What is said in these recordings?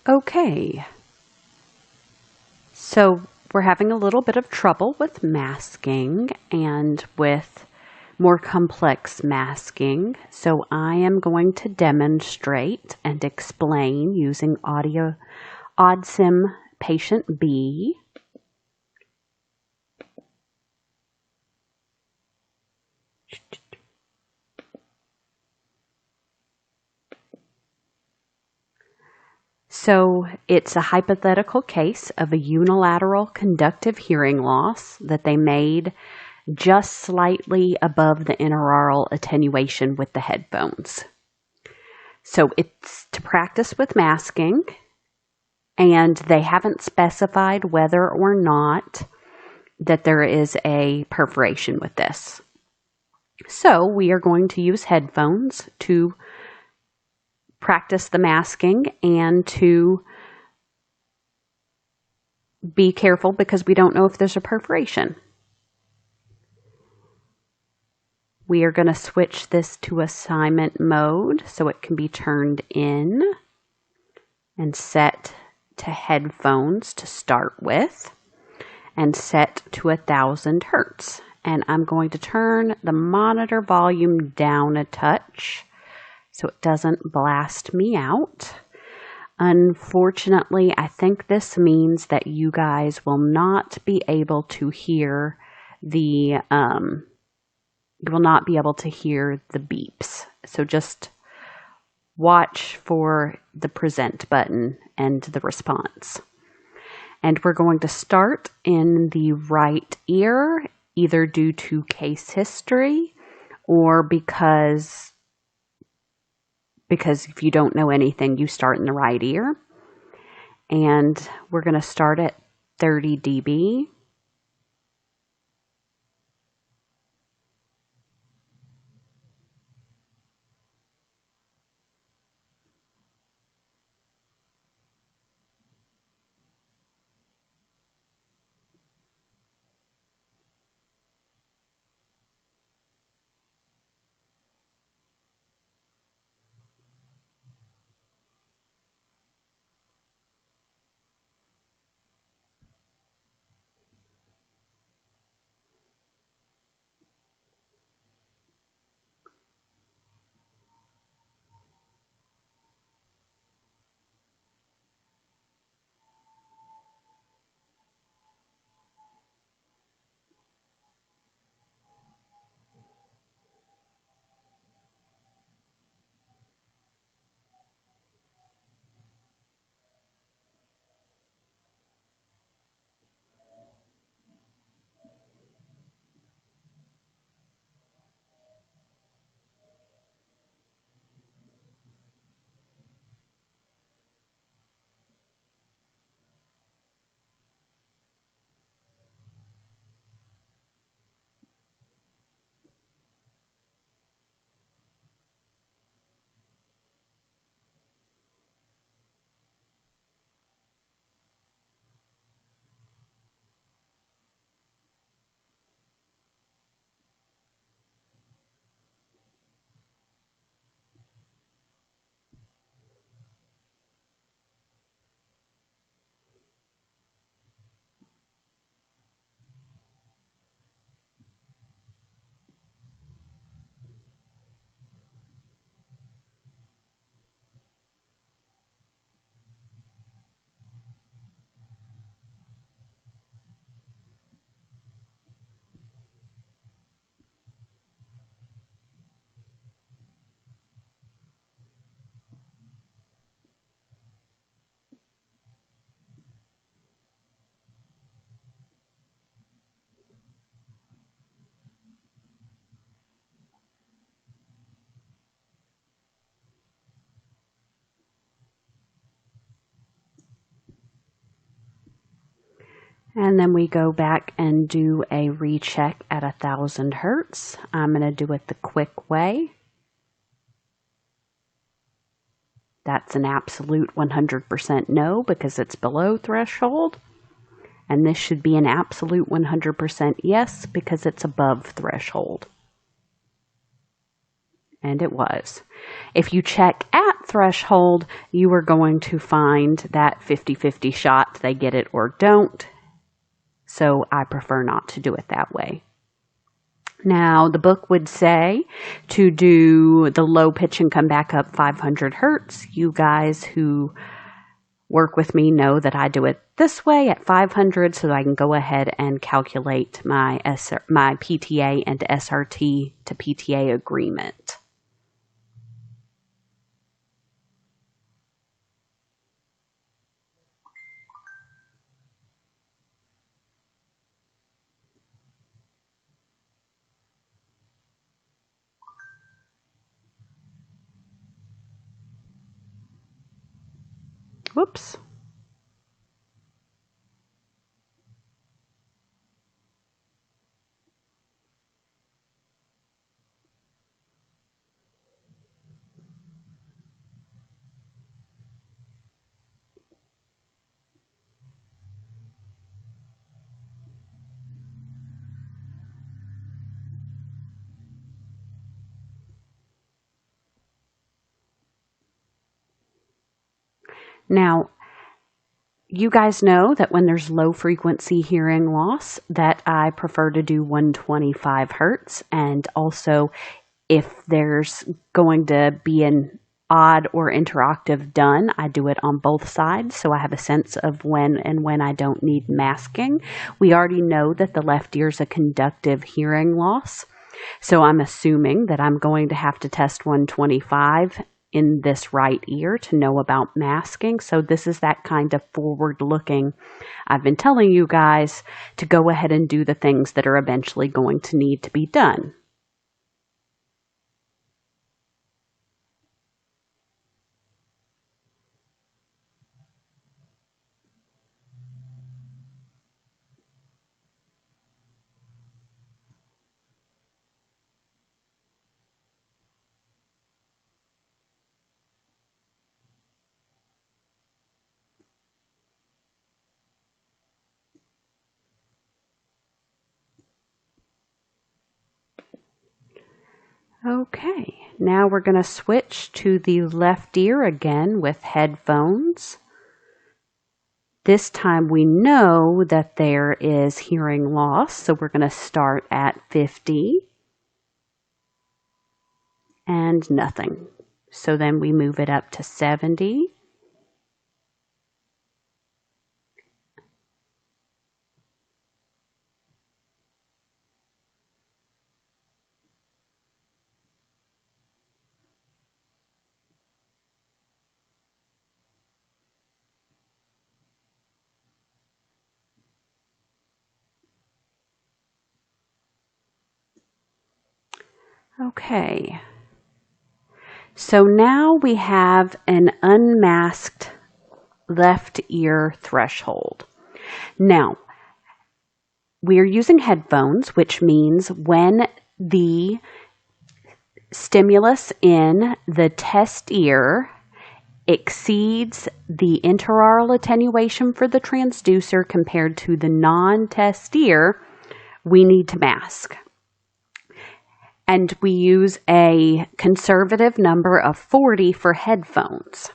Okay, so we're having a little bit of trouble with masking and with more complex masking. So I am going to demonstrate and explain using AudSimB patient B. So it's a hypothetical case of a unilateral conductive hearing loss that they made just slightly above the interaural attenuation with the headphones. So it's to practice with masking, and they haven't specified whether or not that there is a perforation with this. So we are going to use headphones to practice the masking and to be careful because we don't know if there's a perforation. We are going to switch this to assignment mode so it can be turned in and set to headphones to start with and set to 1000 Hertz. And I'm going to turn the monitor volume down a touch so it doesn't blast me out. Unfortunately, I think this means that you guys will not be able to hear the beeps. So just watch for the present button and the response. And we're going to start in the right ear, either due to case history or because if you don't know anything, you start in the right ear. And we're going to start at 30 dB. And then we go back and do a recheck at 1000 Hertz. I'm going to do it the quick way. That's an absolute 100% no because it's below threshold. And this should be an absolute 100% yes because it's above threshold. And it was. If you check at that threshold, you are going to find that 50-50 shot. They get it or don't. So I prefer not to do it that way. Now, the book would say to do the low pitch and come back up 500 hertz. You guys who work with me know that I do it this way at 500, so I can go ahead and calculate my PTA and SRT to PTA agreement. Whoops. Now, you guys know that when there's low frequency hearing loss that I prefer to do 125 hertz, and also if there's going to be an odd or interoctave done, I do it on both sides so I have a sense of when and when I don't need masking. We already know that the left ear is a conductive hearing loss, so I'm assuming that I'm going to have to test 125 in this right ear to know about masking. So this is that kind of forward looking. I've been telling you guys to go ahead and do the things that are eventually going to need to be done. Okay, now we're going to switch to the left ear again with headphones. This time we know that there is hearing loss, so we're going to start at 50 and nothing. So then we move it up to 70. Okay, so now we have an unmasked left ear threshold. Now, we are using headphones, which means when the stimulus in the test ear exceeds the interaural attenuation for the transducer compared to the non-test ear, we need to mask. And we use a conservative number of 40 for headphones.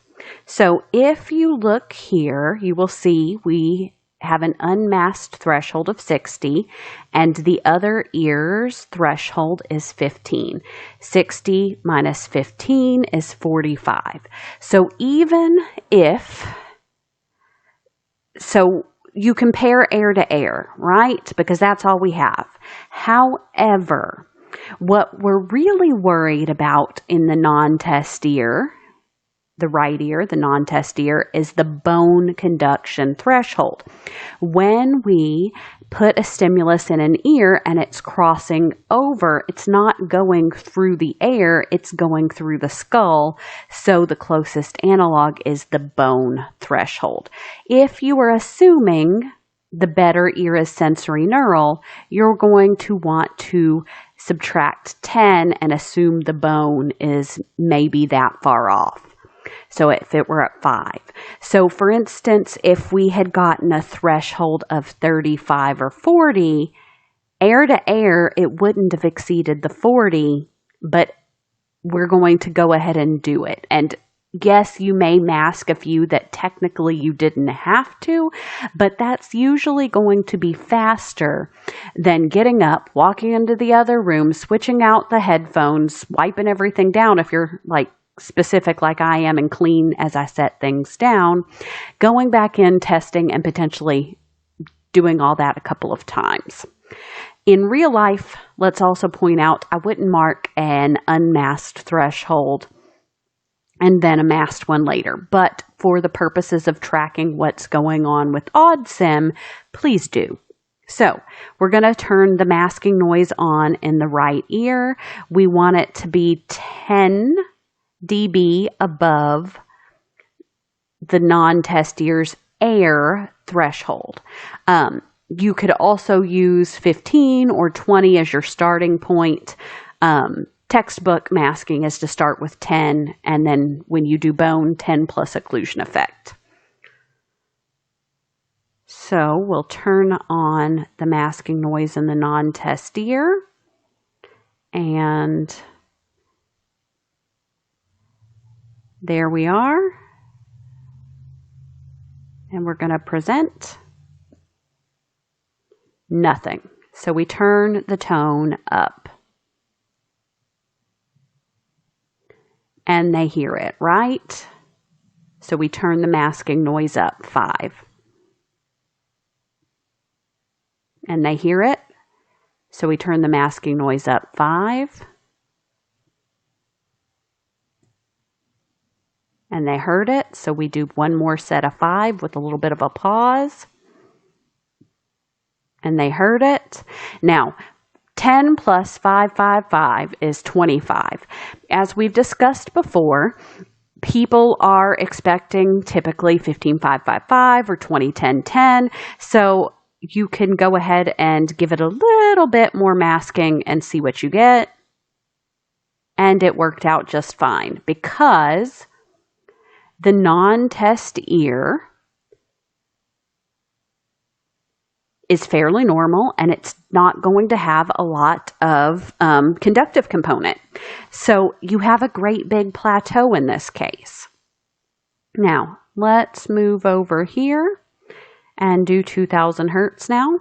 So if you look here, you will see we have an unmasked threshold of 60, and the other ear's threshold is 15. 60 minus 15 is 45. So even if, so you compare air to air, right? Because that's all we have. However, what we're really worried about in the non-test ear, the right ear, the non-test ear, is the bone conduction threshold. When we put a stimulus in an ear and it's crossing over, it's not going through the air, it's going through the skull. So the closest analog is the bone threshold. If you are assuming the better ear is sensory neural, you're going to want to subtract 10 and assume the bone is maybe that far off. So if it were at 5. So for instance, if we had gotten a threshold of 35 or 40, air to air, it wouldn't have exceeded the 40, but we're going to go ahead and do it. And Yes, you may mask a few that technically you didn't have to, but that's usually going to be faster than getting up, walking into the other room, switching out the headphones, wiping everything down if you're like specific like I am and clean as I set things down, going back in, testing, and potentially doing all that a couple of times. In real life, let's also point out I wouldn't mark an unmasked threshold and then a masked one later. But for the purposes of tracking what's going on with AudSimB, please do. So we're going to turn the masking noise on in the right ear. We want it to be 10 dB above the non-test ear's air threshold. You could also use 15 or 20 as your starting point. Textbook masking is to start with 10, and then when you do bone, 10 plus occlusion effect. So we'll turn on the masking noise in the non-test ear, and there we are. And we're going to present nothing. So we turn the tone up. And they hear it, right? So we turn the masking noise up 5. And they hear it. So we turn the masking noise up 5. And they heard it. So we do one more set of 5 with a little bit of a pause. And they heard it. Now, 10 plus 555 is 25. As we've discussed before, people are expecting typically 15555 or 201010. So you can go ahead and give it a little bit more masking and see what you get. And it worked out just fine because the non-test ear is fairly normal and it's not going to have a lot of conductive component. So you have a great big plateau in this case. Now, let's move over here and do 2000 hertz now.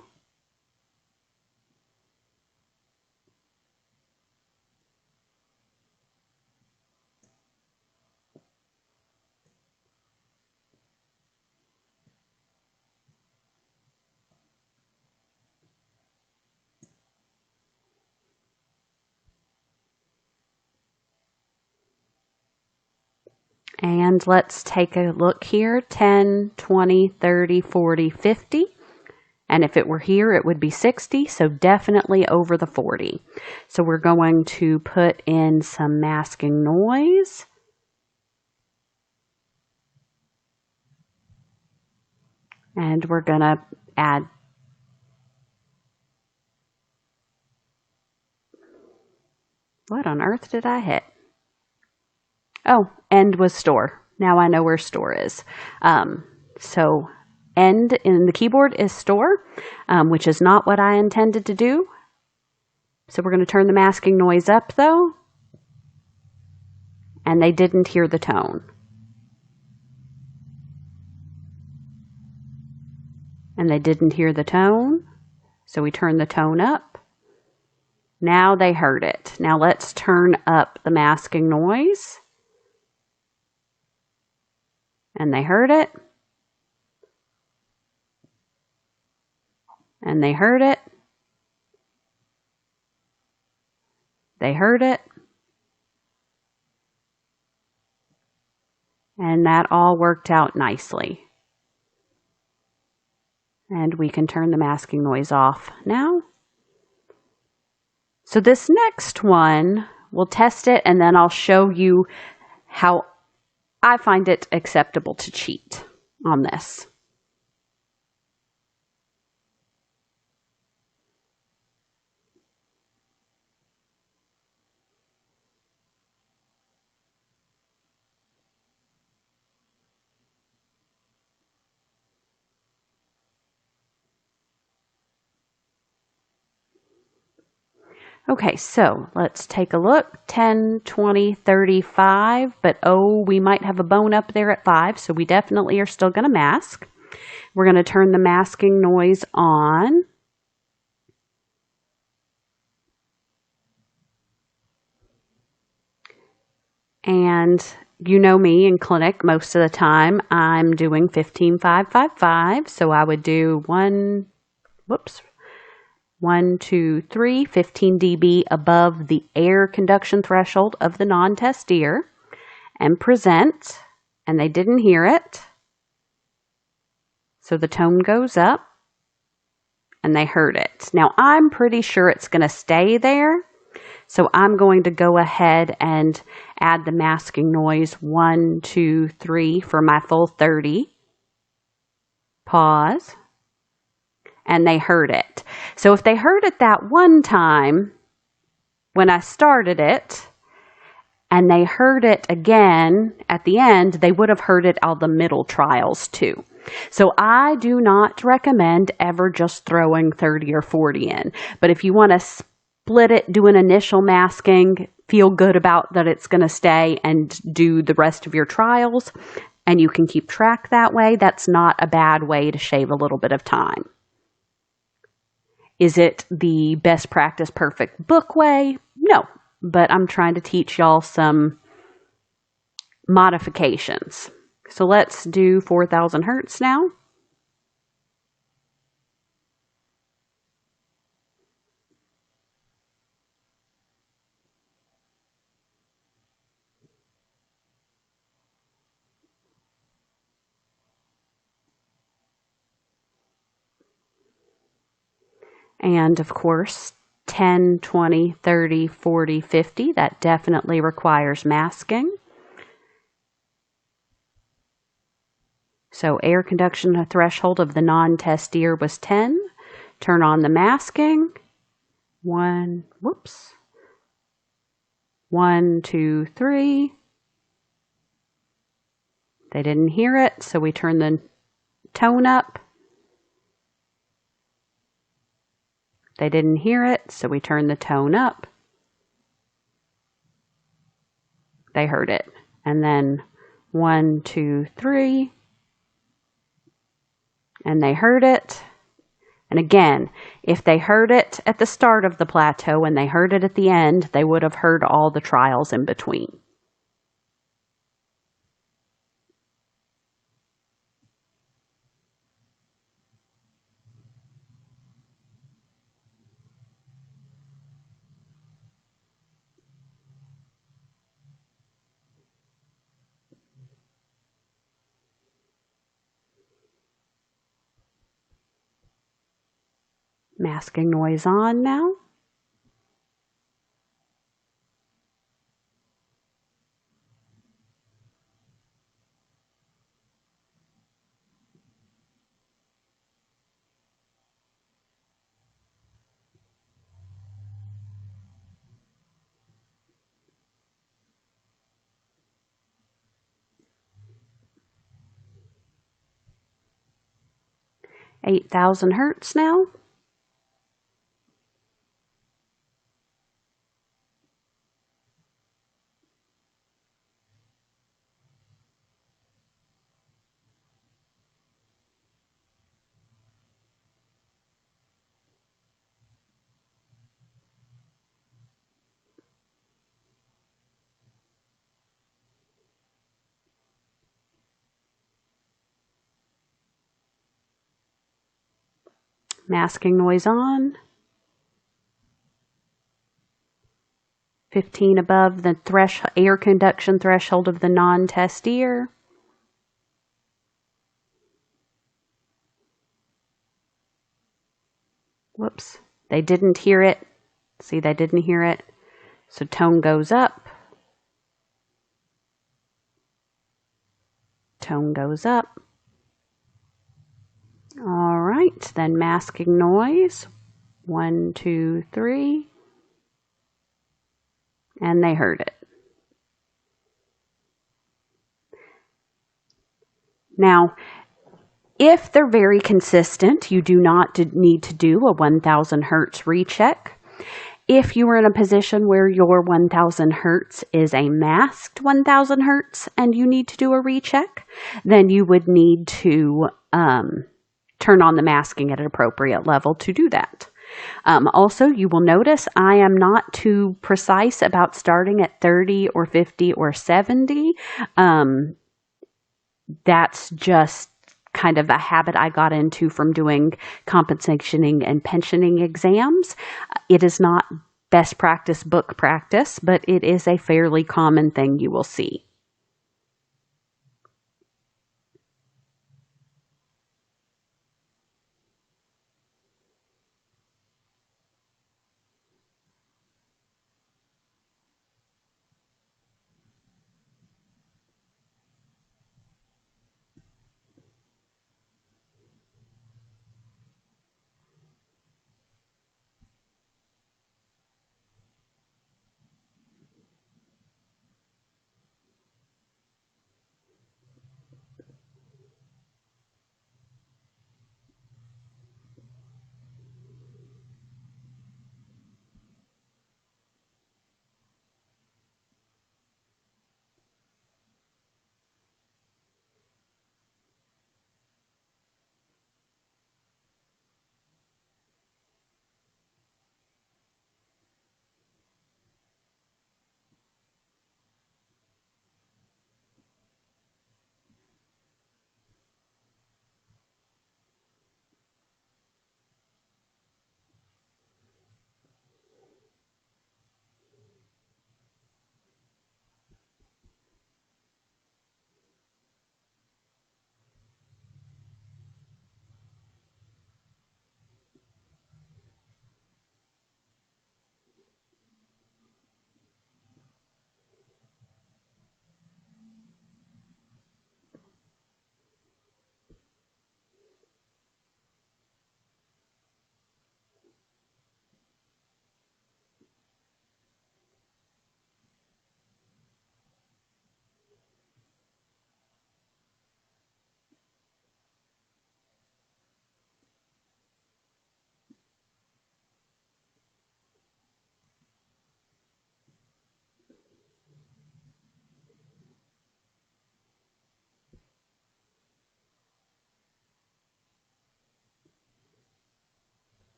And let's take a look here, 10, 20, 30, 40, 50. And if it were here, it would be 60, so definitely over the 40. So we're going to put in some masking noise. And we're going to add, what on earth did I hit? Oh, end was store. Now I know where store is. So end in the keyboard is store, which is not what I intended to do. So we're going to turn the masking noise up though. And they didn't hear the tone. And they didn't hear the tone. So we turn the tone up. Now they heard it. Now let's turn up the masking noise. And they heard it. And they heard it. They heard it. And that all worked out nicely. And we can turn the masking noise off now. So this next one, we'll test it and then I'll show you how I find it acceptable to cheat on this. Okay, so let's take a look. 10, 20, 35, but oh, we might have a bone up there at 5, so we definitely are still going to mask. We're going to turn the masking noise on. And you know me in clinic, most of the time I'm doing 15.555. So I would do 1, 2, 3, 15 dB above the air conduction threshold of the non-test ear and present. And they didn't hear it. So the tone goes up and they heard it. Now I'm pretty sure it's going to stay there. So I'm going to go ahead and add the masking noise 1, 2, 3 for my full 30. Pause. And they heard it. So if they heard it that one time when I started it, and they heard it again at the end, they would have heard it all the middle trials too. So I do not recommend ever just throwing 30 or 40 in. But if you want to split it, do an initial masking, feel good about that it's going to stay, and do the rest of your trials, and you can keep track that way, that's not a bad way to shave a little bit of time. Is it the best practice perfect book way? No, but I'm trying to teach y'all some modifications. So let's do 4,000 hertz now. And of course, 10, 20, 30, 40, 50, that definitely requires masking. So air conduction threshold of the non-test ear was 10. Turn on the masking. 1, 2, 3. They didn't hear it, so we turn the tone up. They didn't hear it, so we turn the tone up. They heard it. And then 1, 2, 3. And they heard it. And again, if they heard it at the start of the plateau and they heard it at the end, they would have heard all the trials in between. Masking noise on now. $8,000 hertz now. Masking noise on. 15 above the air conduction threshold of the non-test ear. Whoops, they didn't hear it. See, they didn't hear it. So tone goes up. Tone goes up. All right, then masking noise. 1, 2, 3. And they heard it. Now, if they're very consistent, you do not need to do a 1,000 hertz recheck. If you were in a position where your 1000 hertz is a masked 1000 hertz and you need to do a recheck, then you would need to turn on the masking at an appropriate level to do that. Also, you will notice I am not too precise about starting at 30 or 50 or 70. That's just kind of a habit I got into from doing compensationing and pensioning exams. It is not best practice book practice, but it is a fairly common thing you will see.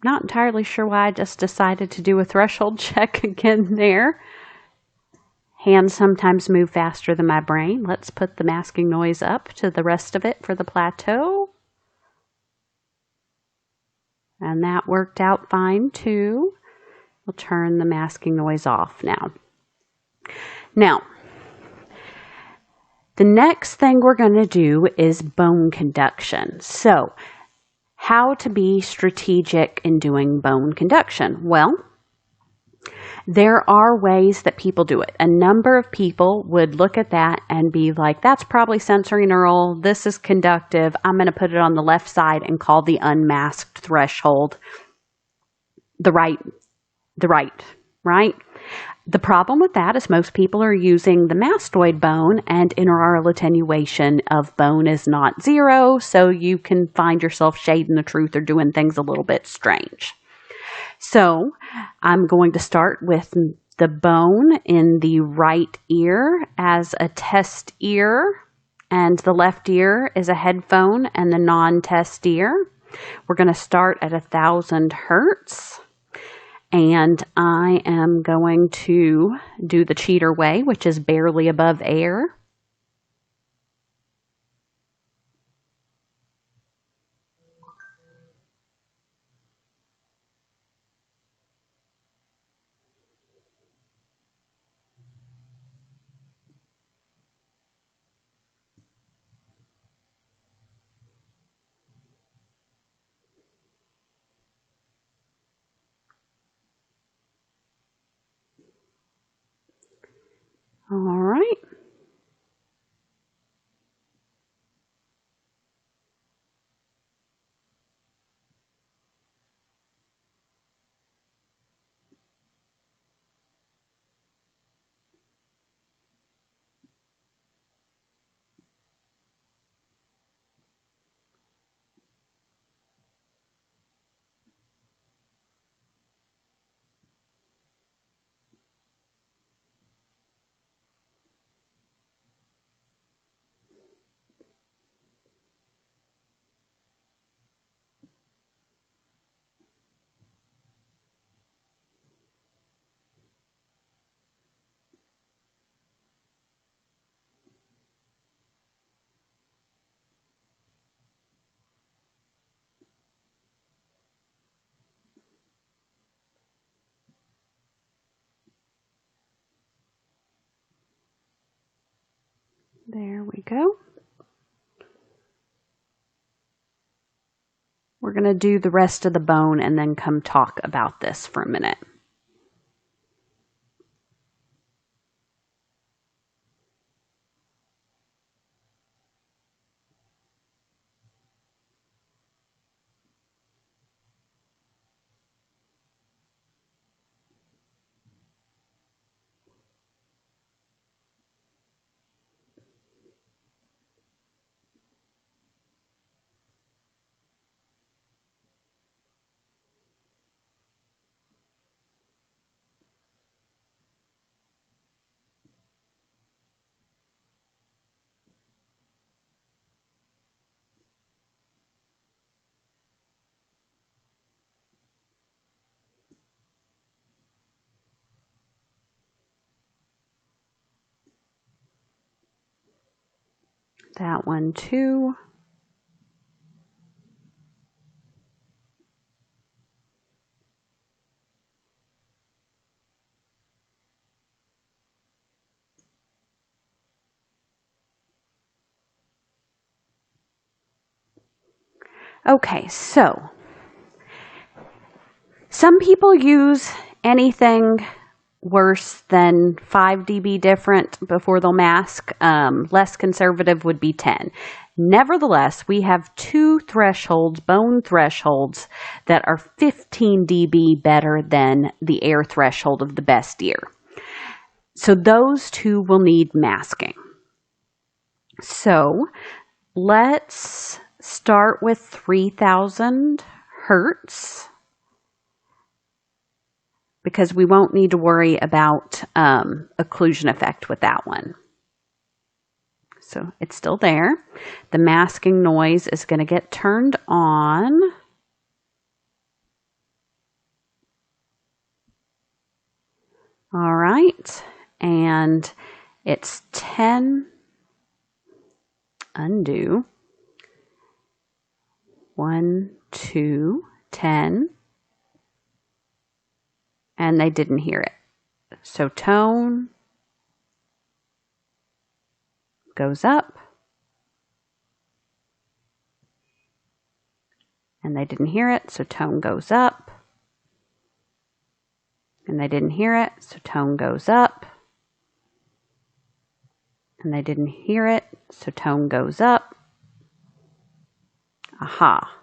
Not entirely sure why I just decided to do a threshold check again there. Hands sometimes move faster than my brain. Let's put the masking noise up to the rest of it for the plateau. And that worked out fine too. We'll turn the masking noise off now. Now, the next thing we're going to do is bone conduction. So, how to be strategic in doing bone conduction? Well, there are ways that people do it. A number of people would look at that and be like, that's probably sensory neural. This is conductive. I'm going to put it on the left side and call the unmasked threshold the right? The problem with that is most people are using the mastoid bone, and intraoral attenuation of bone is not 0, so you can find yourself shading the truth or doing things a little bit strange. So I'm going to start with the bone in the right ear as a test ear, and the left ear is a headphone and the non-test ear. We're going to start at 1000 hertz. And I am going to do the cheater way, which is barely above air. All right. There we go. We're going to do the rest of the bone and then come talk about this for a minute. That one too. Okay, so some people use anything worse than 5 dB different before they'll mask. Less conservative would be 10. Nevertheless, we have two thresholds, bone thresholds, that are 15 dB better than the air threshold of the best ear. So those two will need masking. So let's start with 3000 hertz, because we won't need to worry about occlusion effect with that one. So it's still there. The masking noise is going to get turned on. All right, and it's 10, undo, 1, 2, 10, and they didn't hear it. So tone goes up, and they didn't hear it, so tone goes up, and they didn't hear it, so tone goes up, and they didn't hear it, so tone goes up. Aha.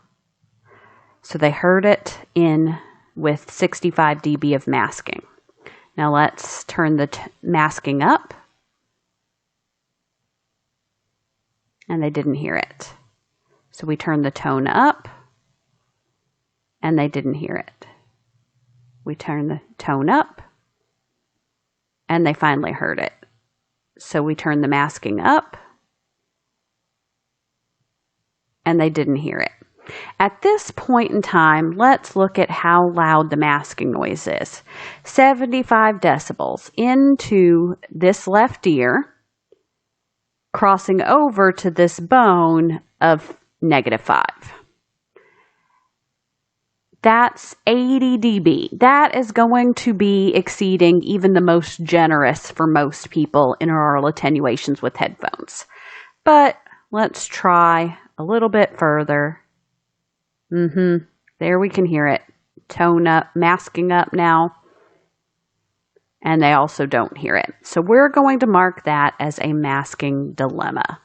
So they heard it in with 65 dB of masking. Now let's turn the masking up, and they didn't hear it. So we turn the tone up, and they didn't hear it. We turn the tone up, and they finally heard it. So we turn the masking up, and they didn't hear it. At this point in time, let's look at how loud the masking noise is. 75 decibels into this left ear, crossing over to this bone of -5. That's 80 dB. That is going to be exceeding even the most generous for most people inaural attenuations with headphones. But let's try a little bit further. There we can hear it. Tone up, masking up now. And they also don't hear it. So we're going to mark that as a masking dilemma.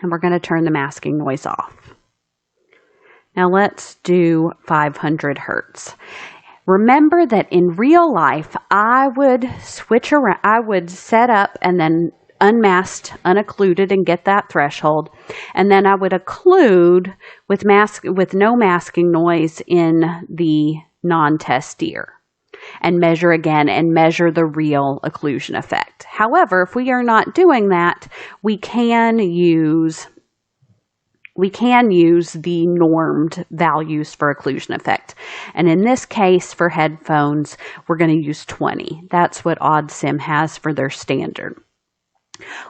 And we're going to turn the masking noise off. Now let's do 500 hertz. Remember that in real life, I would switch around, I would set up and then unmasked, unoccluded, and get that threshold. And then I would occlude with no masking noise in the non-test ear. And measure again and measure the real occlusion effect. However, if we are not doing that, we can use the normed values for occlusion effect. And in this case, for headphones, we're going to use 20. That's what AudSimB has for their standard.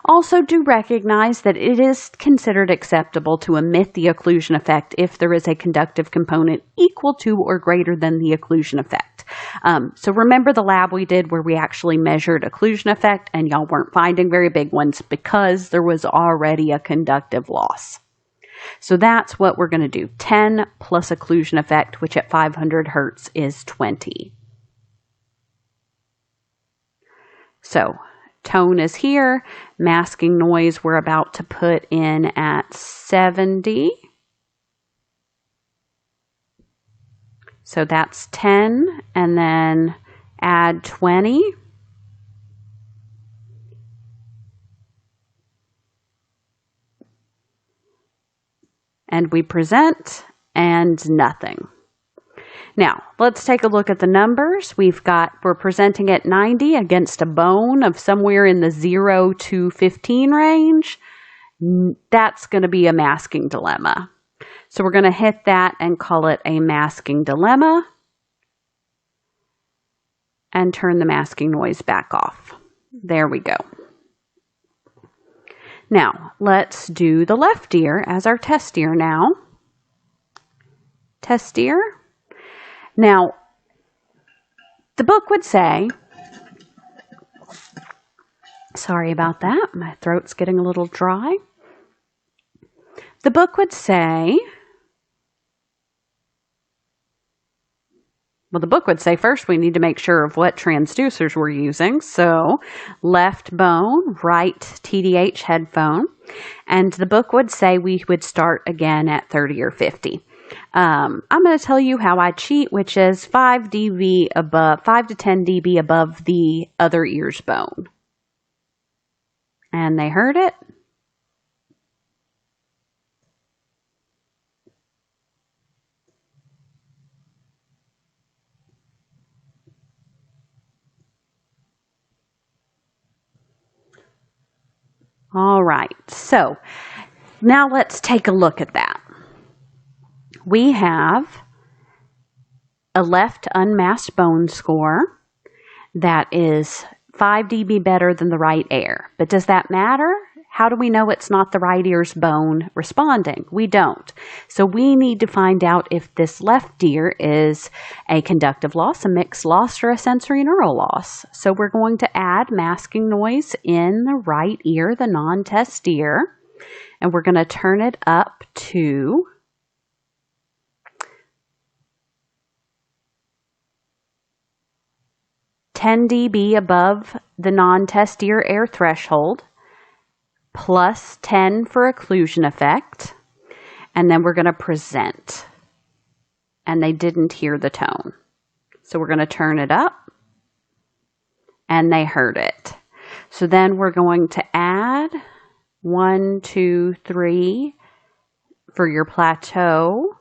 Also, do recognize that it is considered acceptable to omit the occlusion effect if there is a conductive component equal to or greater than the occlusion effect. So remember the lab we did where we actually measured occlusion effect and y'all weren't finding very big ones because there was already a conductive loss. So that's what we're going to do. 10 plus occlusion effect, which at 500 hertz is 20. So tone is here. Masking noise we're about to put in at 70. So that's 10 and then add 20. And we present and nothing. Now, let's take a look at the numbers. We're presenting at 90 against a bone of somewhere in the 0 to 15 range. That's going to be a masking dilemma. So we're going to hit that and call it a masking dilemma and turn the masking noise back off. There we go. Now, let's do the left ear as our test ear now. Test ear. Now, the book would say, sorry about that, my throat's getting a little dry. The book would say, well, the book would say first we need to make sure of what transducers we're using. So left bone, right TDH headphone. And the book would say we would start again at 30 or 50. I'm going to tell you how I cheat, which is 5 to 10 dB above the other ear's bone. And they heard it. All right, so now let's take a look at that. We have a left unmasked bone score that is 5 dB better than the right ear. But does that matter? How do we know it's not the right ear's bone responding? We don't. So we need to find out if this left ear is a conductive loss, a mixed loss, or a sensory neural loss. So we're going to add masking noise in the right ear, the non-test ear, and we're going to turn it up to 10 dB above the non-test ear air threshold, plus 10 for occlusion effect, and then we're going to present. And they didn't hear the tone. So we're going to turn it up, and they heard it. So then we're going to add 1, 2, 3 for your plateau,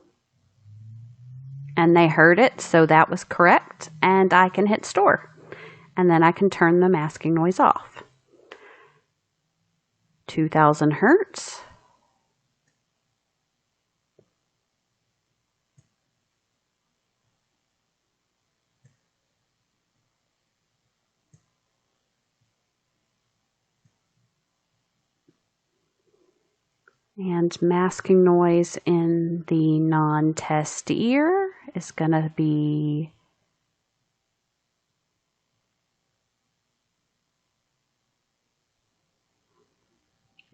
and they heard it, so that was correct, and I can hit store. And then I can turn the masking noise off. 2000 hertz. And masking noise in the non-test ear is going to be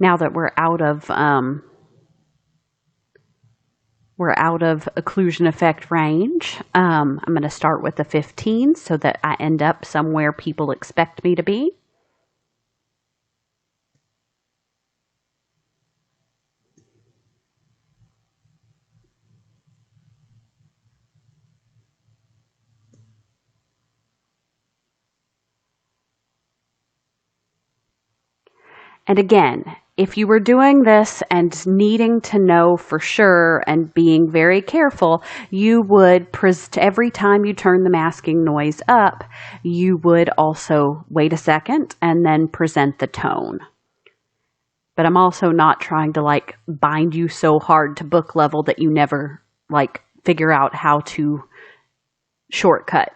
now that we're out of occlusion effect range. I'm going to start with the 15 so that I end up somewhere people expect me to be. And again, if you were doing this and needing to know for sure and being very careful, you would, every time you turn the masking noise up, you would also wait a second and then present the tone. But I'm also not trying to like bind you so hard to book level that you never like figure out how to shortcut.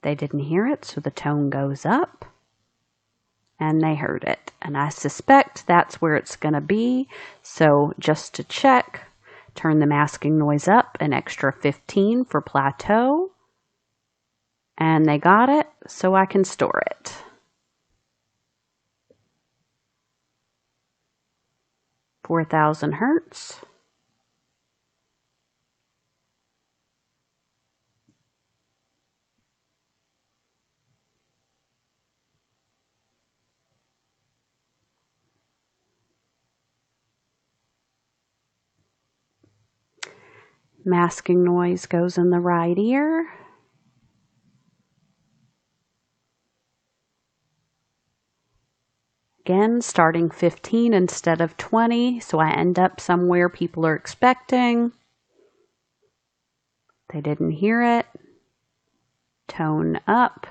They didn't hear it, so the tone goes up, and they heard it. And I suspect that's where it's going to be. So just to check, turn the masking noise up an extra 15 for plateau. And they got it, so I can store it. "4,000 hertz. Masking noise goes in the right ear. Again, starting 15 instead of 20, so I end up somewhere people are expecting. They didn't hear it. Tone up.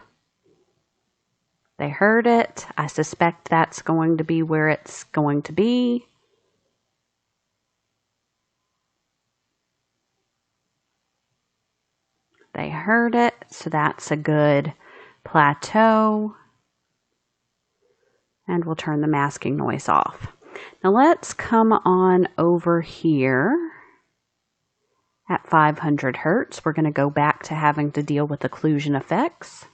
They heard it. I suspect that's going to be where it's going to be. They heard it, so that's a good plateau. And we'll turn the masking noise off. Now let's come on over here at 500 hertz. We're going to go back to having to deal with occlusion effects.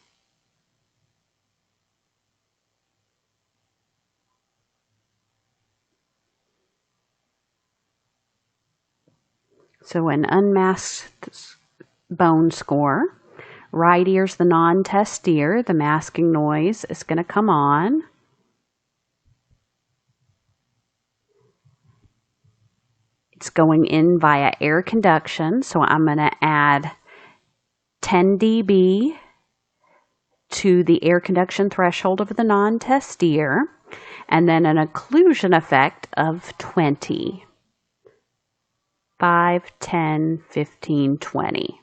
So an unmasked bone score. Right ear's the non-test ear. The masking noise is going to come on. It's going in via air conduction, so I'm going to add 10 dB to the air conduction threshold of the non-test ear, and then an occlusion effect of 20. 5, 10, 15, 20.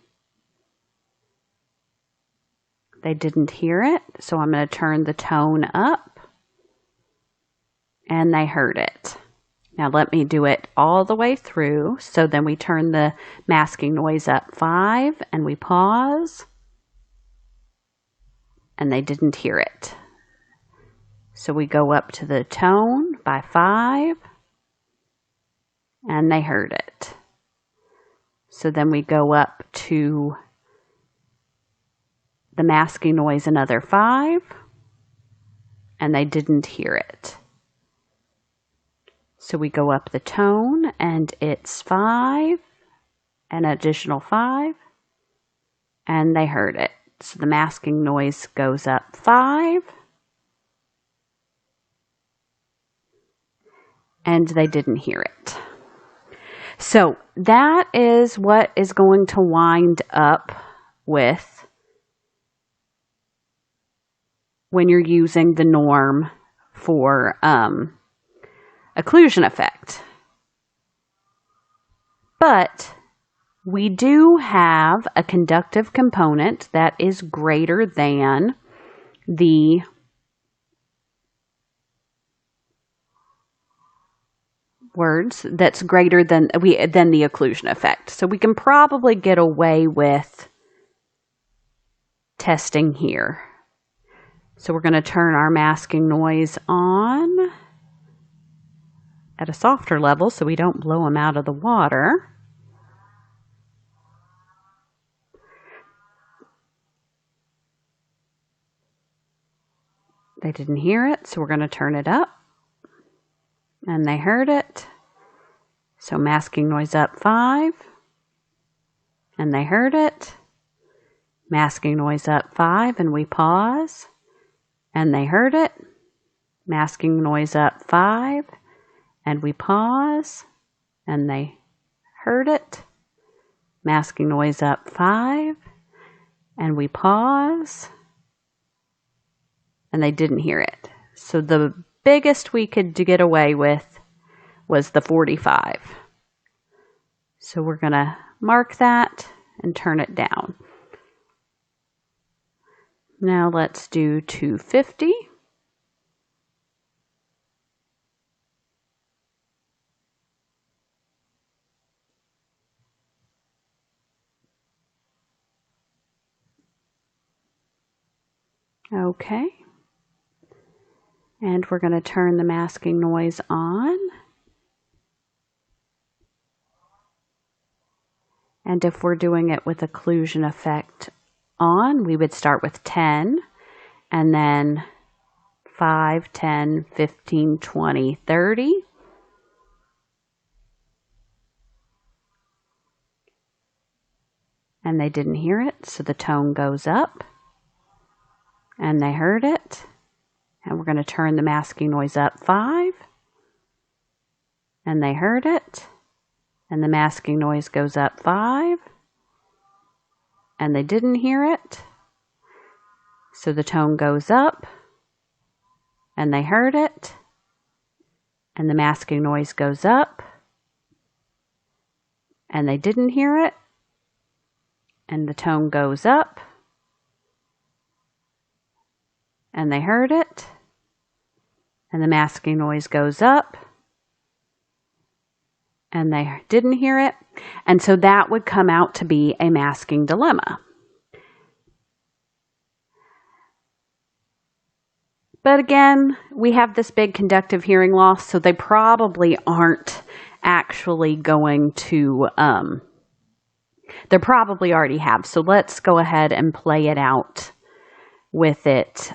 They didn't hear it, so I'm going to turn the tone up, and they heard it. Now let me do it all the way through. So then we turn the masking noise up 5, and we pause, and they didn't hear it. So we go up to the tone by 5, and they heard it. So then we go up to the masking noise another 5, and they didn't hear it. So we go up the tone, and it's 5, an additional 5, and they heard it. So the masking noise goes up 5, and they didn't hear it. So that is what is going to wind up with when you're using the norm for occlusion effect. But we do have a conductive component that is greater than the that's greater than the occlusion effect. So we can probably get away with testing here. So we're going to turn our masking noise on at a softer level so we don't blow them out of the water. They didn't hear it, so we're going to turn it up. And they heard it. So masking noise up 5. And they heard it. Masking noise up 5, and we pause. And they heard it. Masking noise up 5, and we pause. And they heard it. Masking noise up 5, and we pause. And they didn't hear it. So the biggest we could get away with was the 45. So we're going to mark that and turn it down. Now let's do 250. Okay. And we're going to turn the masking noise on. And if we're doing it with occlusion effect on, we would start with 10 and then 5, 10, 15, 20, 30. And they didn't hear it, so the tone goes up. And they heard it. And we're going to turn the masking noise up 5. And they heard it. And the masking noise goes up 5. And they didn't hear it. So the tone goes up. And they heard it. And the masking noise goes up. And they didn't hear it. And the tone goes up. And they heard it. And the masking noise goes up. And they didn't hear it. And so that would come out to be a masking dilemma. But again, we have this big conductive hearing loss, so they probably aren't actually going to, they probably already have. So let's go ahead and play it out with it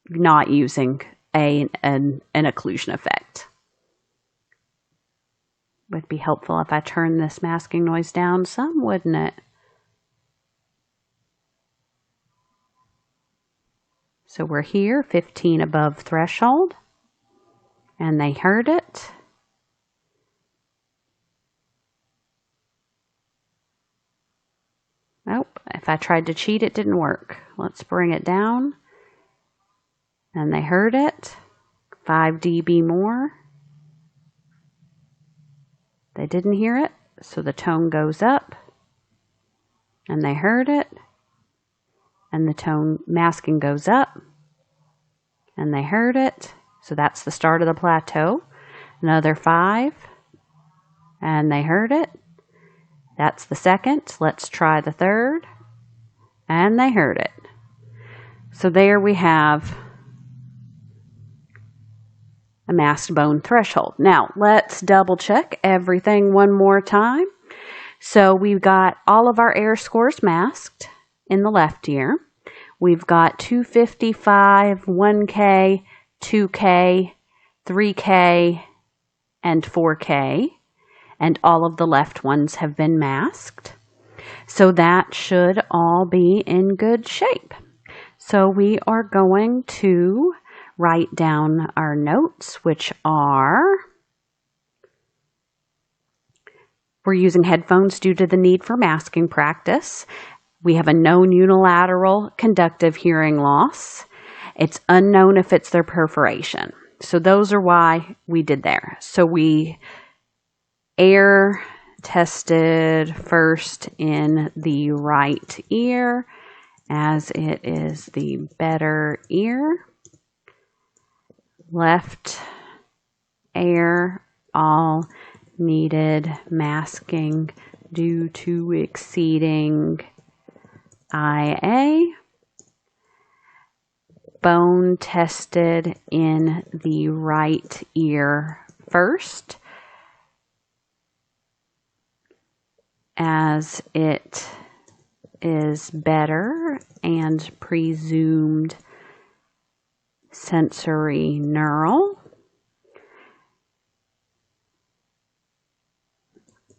not using an occlusion effect. Would be helpful if I turn this masking noise down some, wouldn't it? So we're here, 15 above threshold, and they heard it. Nope, if I tried to cheat, it didn't work. Let's bring it down. And they heard it. 5 dB more. They didn't hear it, so the tone goes up. And they heard it. And the tone masking goes up. And they heard it. So that's the start of the plateau. Another 5. And they heard it. That's the second. Let's try the third. And they heard it. So there we have a masked bone threshold. Now, let's double check everything one more time. So we've got all of our air scores masked in the left ear. We've got 255, 1K, 2K, 3K, and 4K. And all of the left ones have been masked. So that should all be in good shape. So we are going to write down our notes, which are, we're using headphones due to the need for masking practice. We have a known unilateral conductive hearing loss. It's unknown if it's their perforation. So those are why we did there. So we air tested first in the right ear, as it is the better ear. Left air, all needed masking due to exceeding IA. Bone tested in the right ear first, as it is better and presumed sensory neural.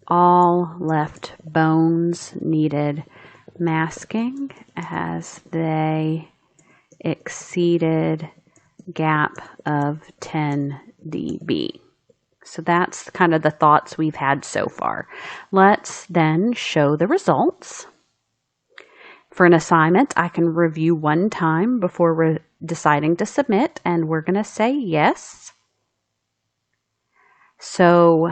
All left bones needed masking as they exceeded gap of 10 dB. So that's kind of the thoughts we've had so far. Let's then show the results. For an assignment, I can review one time before deciding to submit, and we're going to say yes. So,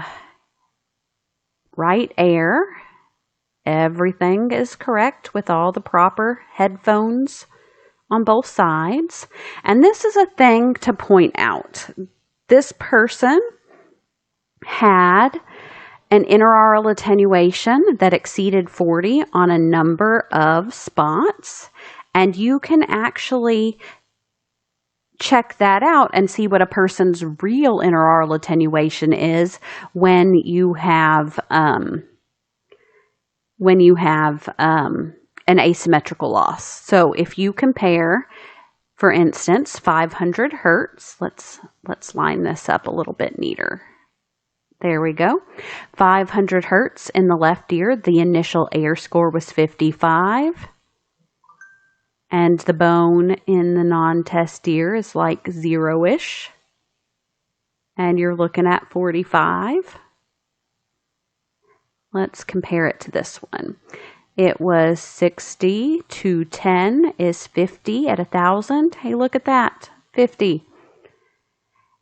right air, everything is correct with all the proper headphones on both sides. And this is a thing to point out. This person had an interaural attenuation that exceeded 40 on a number of spots, And you can actually check that out and see what a person's real interaural attenuation is when you have an asymmetrical loss. So if you compare, for instance, 500 hertz, let's line this up a little bit neater. There we go. 500 hertz in the left ear, the initial air score was 55. And the bone in the non-test ear is like 0-ish. And you're looking at 45. Let's compare it to this one. It was 60 to 10 is 50 at 1,000. Hey, look at that, 50.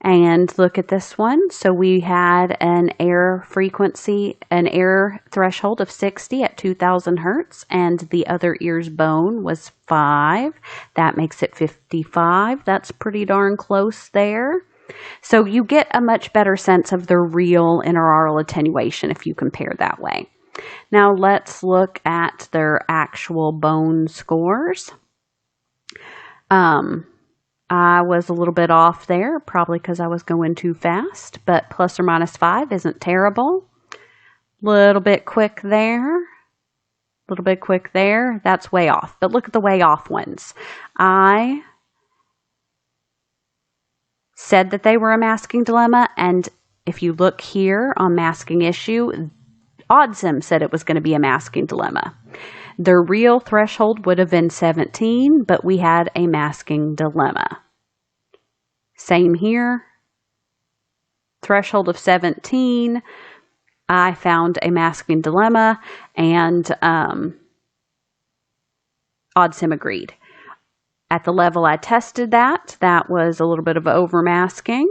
And look at this one. So we had an air frequency, an air threshold of 60 at 2,000 hertz, and the other ear's bone was 5. That makes it 55. That's pretty darn close there. So you get a much better sense of the real interaural attenuation if you compare that way. Now let's look at their actual bone scores. I was a little bit off there, probably because I was going too fast, but plus or minus 5 isn't terrible. Little bit quick there. Little bit quick there. That's way off. But look at the way off ones. I said that they were a masking dilemma, and if you look here on masking issue, AudSimB said it was going to be a masking dilemma. The real threshold would have been 17, but we had a masking dilemma. Same here. Threshold of 17. I found a masking dilemma, and AudSimB agreed. At the level I tested that was a little bit of overmasking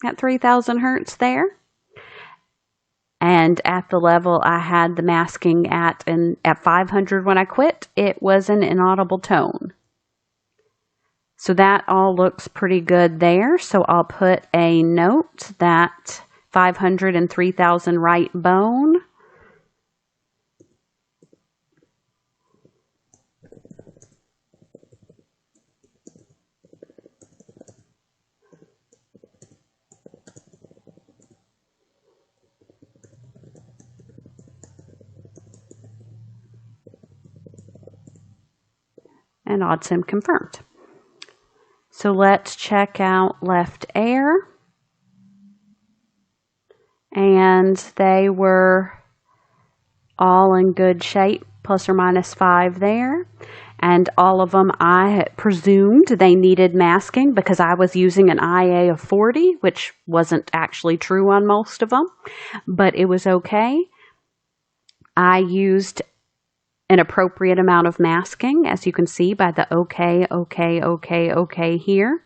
at 3,000 hertz there. And at the level I had the masking at 500 when I quit, it was an inaudible tone. So that all looks pretty good there. So I'll put a note that 500 and 3,000 right bone. And AudSimB confirmed. So let's check out left air. And they were all in good shape, plus or minus 5 there. And all of them, I presumed they needed masking because I was using an IA of 40, which wasn't actually true on most of them, but it was okay. I used an appropriate amount of masking, as you can see by the okay here.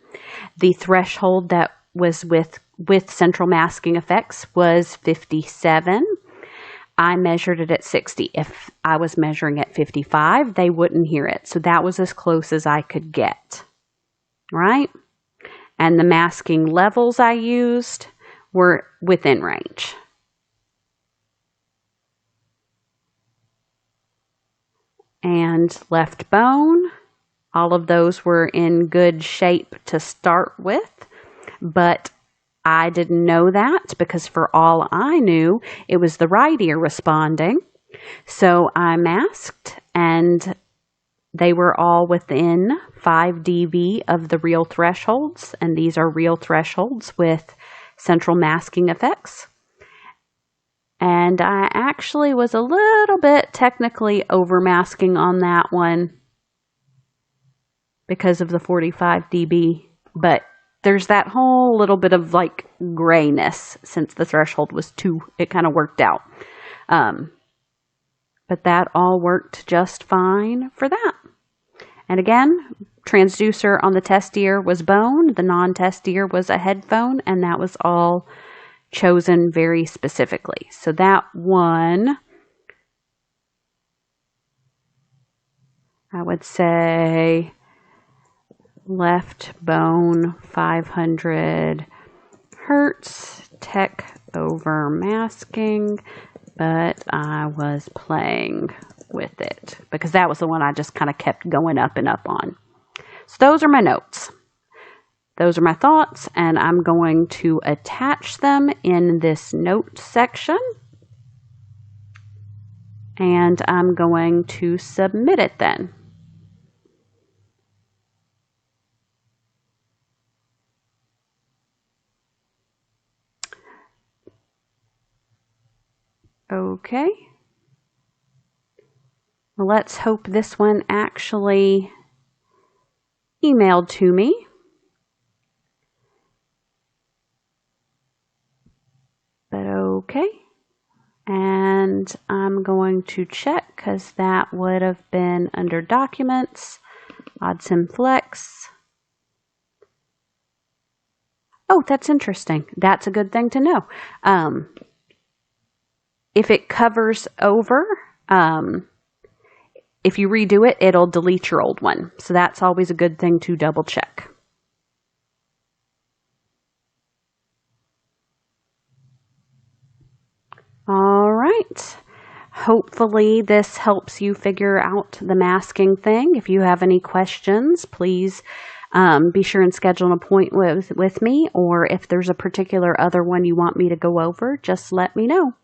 The threshold that was with central masking effects was 57. I measured it at 60. If I was measuring at 55, they wouldn't hear it. So that was as close as I could get, right? And the masking levels I used were within range. And left bone, all of those were in good shape to start with, but I didn't know that because for all I knew, it was the right ear responding. So I masked and they were all within 5 dB of the real thresholds, and these are real thresholds with central masking effects. And I actually was a little bit technically over masking on that one because of the 45 dB. But there's that whole little bit of like grayness since the threshold was 2. It kind of worked out. But that all worked just fine for that. And again, transducer on the test ear was bone. The non-test ear was a headphone, and that was all chosen very specifically. So that one, I would say left bone 500 hertz, tech over masking, but I was playing with it, because that was the one I just kind of kept going up and up on. So those are my notes. Those are my thoughts, and I'm going to attach them in this note section, and I'm going to submit it then. Okay. Well, let's hope this one actually emailed to me. But okay. And I'm going to check because that would have been under Documents, AudSimB Flex. Oh, that's interesting. That's a good thing to know. If it covers over, if you redo it, it'll delete your old one. So that's always a good thing to double check. All right. Hopefully this helps you figure out the masking thing. If you have any questions, please be sure and schedule an appointment with me, or if there's a particular other one you want me to go over, just let me know.